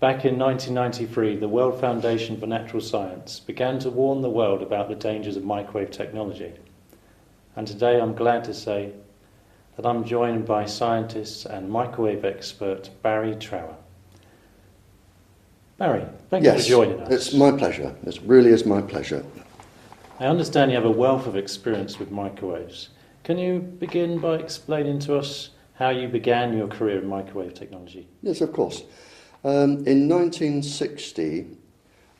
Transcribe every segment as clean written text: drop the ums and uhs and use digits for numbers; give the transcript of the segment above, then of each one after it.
Back in 1993, the World Foundation for Natural Science began to warn the world about the dangers of microwave technology. And today I'm glad to say that I'm joined by scientist and microwave expert Barry Trower. Barry, thank you for joining us. It's my pleasure. It really is my pleasure. I understand you have a wealth of experience with microwaves. Can you begin by explaining to us how you began your career in microwave technology? Yes, of course. In 1960,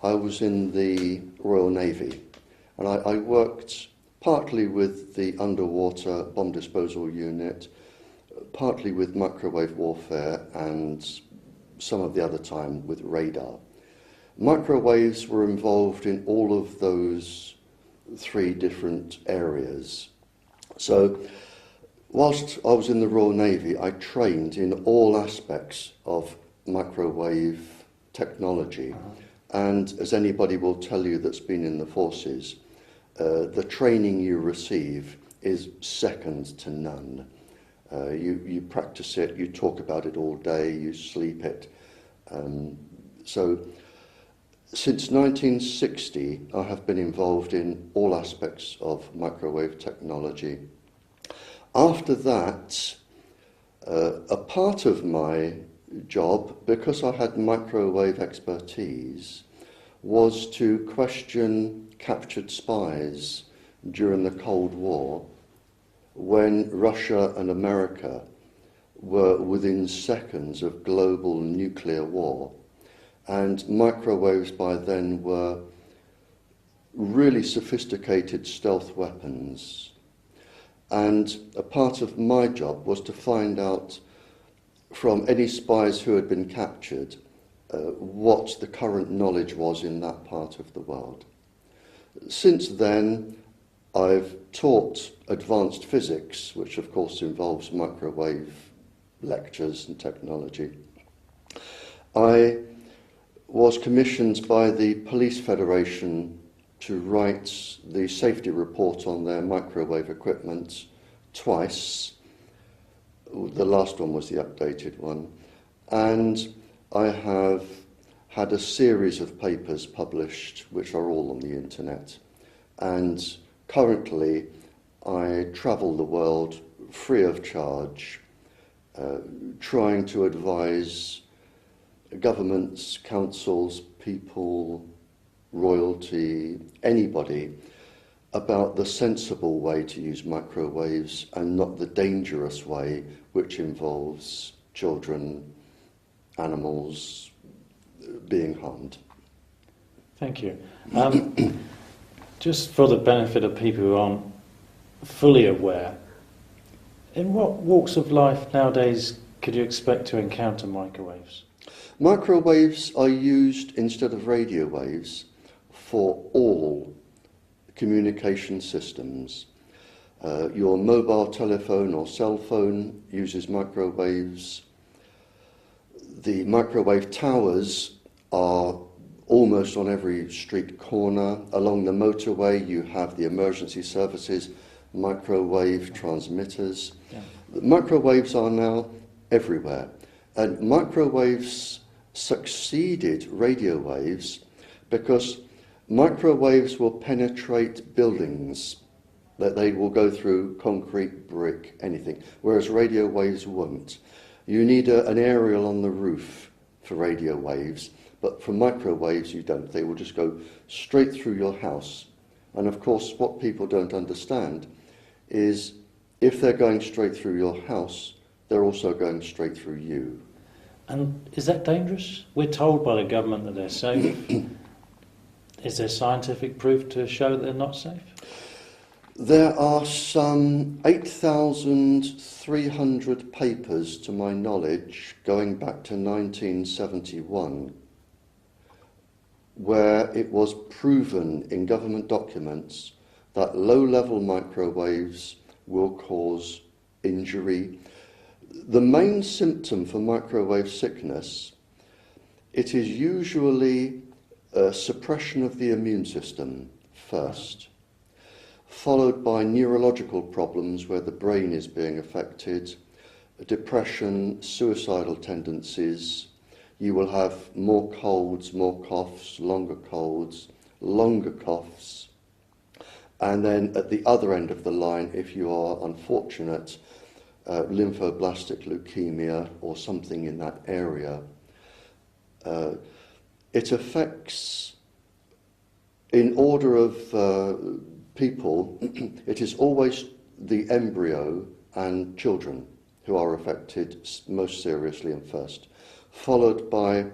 I was in the Royal Navy, and I worked partly with the underwater bomb disposal unit, partly with microwave warfare, and some of the other time with radar. Microwaves were involved in all of those three different areas. So, whilst I was in the Royal Navy, I trained in all aspects of microwave technology. And as anybody will tell you that's been in the forces, the training you receive is second to none. You practice it, you talk about it all day, you sleep it. So since 1960, I have been involved in all aspects of microwave technology. After that, a part of my job, because I had microwave expertise, was to question captured spies during the Cold War, when Russia and America were within seconds of global nuclear war. And microwaves by then were really sophisticated stealth weapons. And a part of my job was to find out from any spies who had been captured what the current knowledge was in that part of the world. Since then, I've taught advanced physics, which of course involves microwave lectures and technology. I was commissioned by the Police Federation to write the safety report on their microwave equipment twice. The last one was the updated one. And I have had a series of papers published, which are all on the internet. And currently, I travel the world free of charge, trying to advise governments, councils, people, royalty, anybody, about the sensible way to use microwaves and not the dangerous way, which involves children, animals being harmed. Thank you. Just for the benefit of people who aren't fully aware, in what walks of life nowadays could you expect to encounter microwaves? Microwaves are used instead of radio waves for all communication systems. Your mobile telephone or cell phone uses microwaves. The microwave towers are almost on every street corner. Along the motorway, you have the emergency services, microwave transmitters. Yeah. Microwaves are now everywhere. And microwaves succeeded radio waves because microwaves will penetrate buildings, that they will go through concrete, brick, anything, whereas radio waves won't. You need an aerial on the roof for radio waves, but for microwaves you don't. They will just go straight through your house. And of course, what people don't understand is if they're going straight through your house, they're also going straight through you. And is that dangerous? We're told by the government that they're safe. Is there scientific proof to show that they're not safe? There are some 8,300 papers, to my knowledge, going back to 1971, where it was proven in government documents that low-level microwaves will cause injury. The main symptom for microwave sickness, it is usually suppression of the immune system first, followed by neurological problems where the brain is being affected, depression, suicidal tendencies. you will have more colds, more coughs, longer colds, longer coughs. And then at the other end of the line, if you are unfortunate, lymphoblastic leukemia or something in that area. It affects, in order of people, it is always the embryo and children who are affected most seriously and first, followed by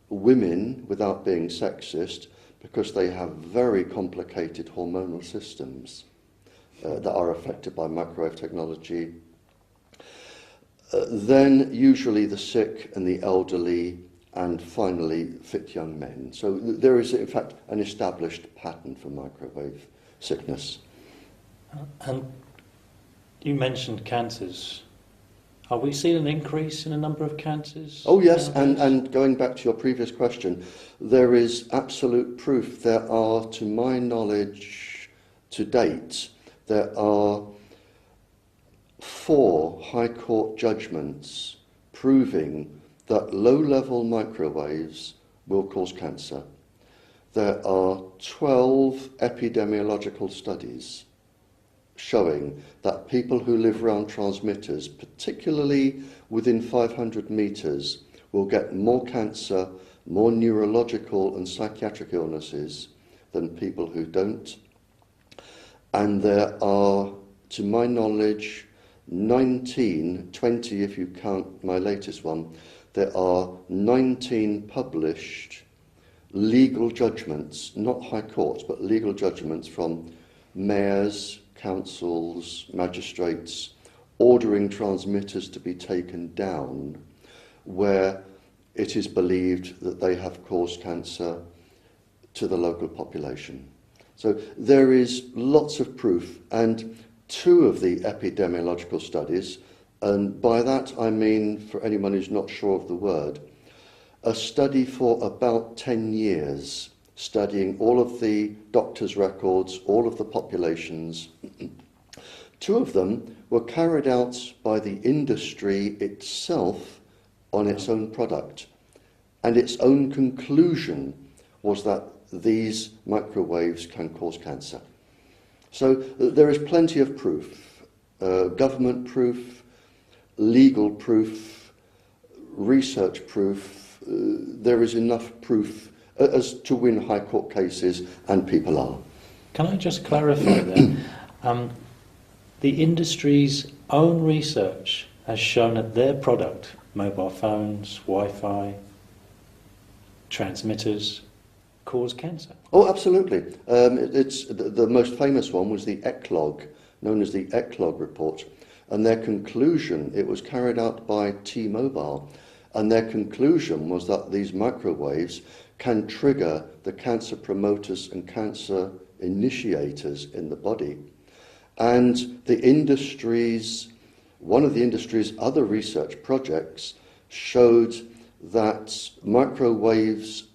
women, without being sexist, because they have very complicated hormonal systems that are affected by microwave technology. Then usually the sick and the elderly, and finally fit young men. So there is in fact an established pattern for microwave sickness. And you mentioned cancers. Are we seeing an increase in the number of cancers? Oh yes, and going back to your previous question, there is absolute proof. There are, to my knowledge, to date, there are 4 High Court judgments proving that low-level microwaves will cause cancer. There are 12 epidemiological studies showing that people who live around transmitters, particularly within 500 metres, will get more cancer, more neurological and psychiatric illnesses than people who don't. And there are, to my knowledge, 20 if you count my latest one, there are 19 published legal judgments, not high courts, but legal judgments from mayors, councils, magistrates, ordering transmitters to be taken down, where it is believed that they have caused cancer to the local population. So there is lots of proof, and 2 of the epidemiological studies, and by that I mean, for anyone who's not sure of the word, a study for about 10 years, studying all of the doctors' records, all of the populations. 2 of them were carried out by the industry itself on its own product. And its own conclusion was that these microwaves can cause cancer. So there is plenty of proof, government proof, legal proof, research proof. There is enough proof as to win high court cases, and people are. Can I just clarify that? The industry's own research has shown that their product, mobile phones, Wi-Fi, transmitters, cause cancer. Oh, absolutely. It's the most famous one was the ECLOG, known as the ECLOG report, and their conclusion, it was carried out by T-Mobile, and their conclusion was that these microwaves can trigger the cancer promoters and cancer initiators in the body. And the industry's, one of the industry's other research projects showed that microwaves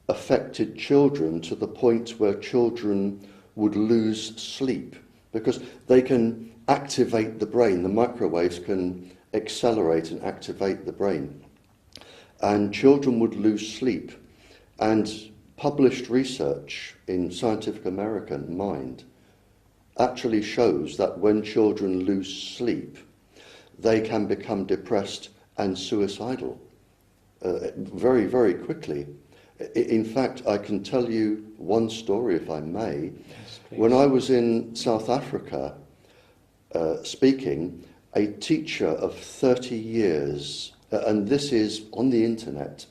affected children to the point where children would lose sleep, because they can activate the brain. The microwaves can accelerate and activate the brain. And children would lose sleep. And published research in Scientific American Mind actually shows that when children lose sleep, they can become depressed and suicidal very, very quickly. In fact, I can tell you one story, if I may. Yes, when I was in South Africa speaking, a teacher of 30 years, and this is on the internet,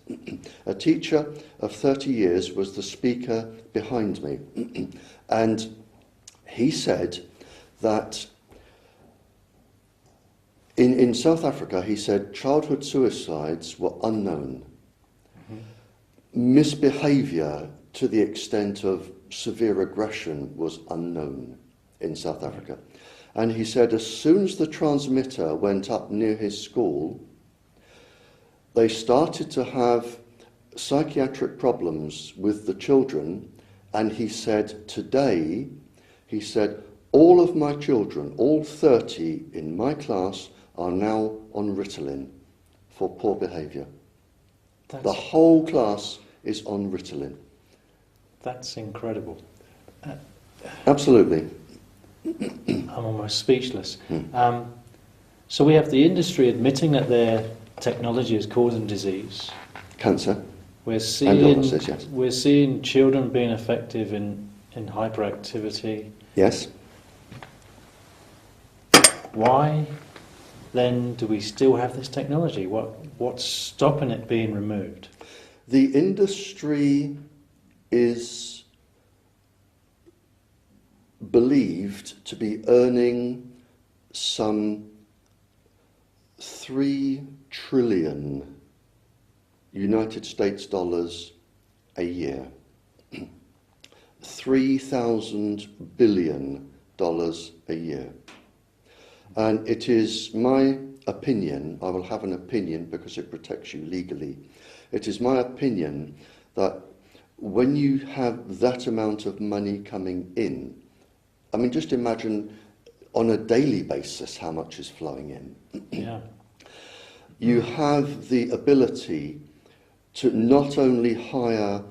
a teacher of 30 years was the speaker behind me. And he said that in South Africa, he said childhood suicides were unknown. Misbehaviour to the extent of severe aggression was unknown in South Africa. And he said as soon as the transmitter went up near his school, they started to have psychiatric problems with the children. And he said, today, he said, all of my children, all 30 in my class, are now on Ritalin for poor behaviour. The whole class is on Ritalin. That's incredible. Absolutely. I'm almost speechless. So we have the industry admitting that their technology is causing disease. Cancer. We're seeing children being effective in hyperactivity. Yes. Why then do we still have this technology? What's stopping it being removed? The industry is believed to be earning some 3 trillion United States dollars a year. $3,000 billion a year. And it is my opinion, I will have an opinion because it protects you legally, it is my opinion that when you have that amount of money coming in, I mean, just imagine on a daily basis how much is flowing in. Yeah. You have the ability to not only hire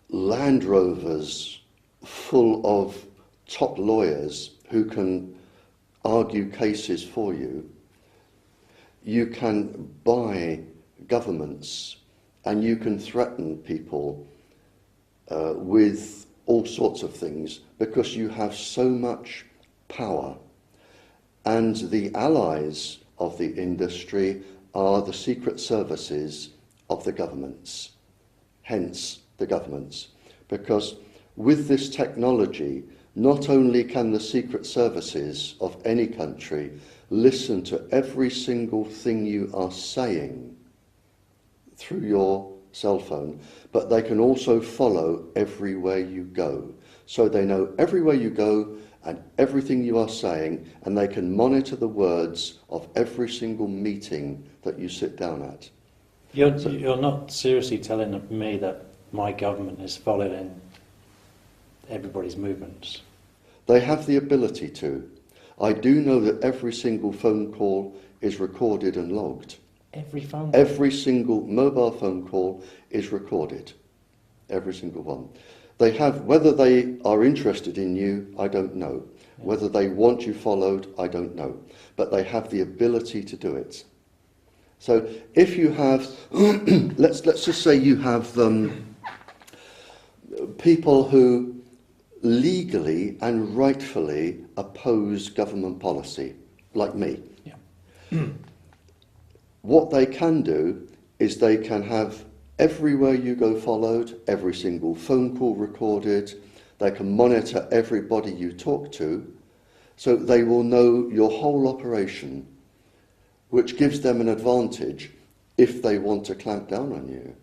Land Rovers full of top lawyers who can argue cases for you, you can buy governments and you can threaten people with all sorts of things because you have so much power. And the allies of the industry are the secret services of the governments, hence the governments. Because with this technology, not only can the secret services of any country listen to every single thing you are saying through your cell phone, but they can also follow everywhere you go. So they know everywhere you go and everything you are saying, and they can monitor the words of every single meeting that you sit down at. You're not seriously telling me that my government is following everybody's movements? They have the ability to. I do know that every single phone call is recorded and logged. Every phone call? Every single mobile phone call is recorded. Every single one. They have, whether they are interested in you, I don't know. Whether they want you followed, I don't know. But they have the ability to do it. So if you have, let's just say you have people who legally and rightfully oppose government policy, like me. Yeah. What they can do is they can have everywhere you go followed, every single phone call recorded, they can monitor everybody you talk to, so they will know your whole operation, which gives them an advantage if they want to clamp down on you.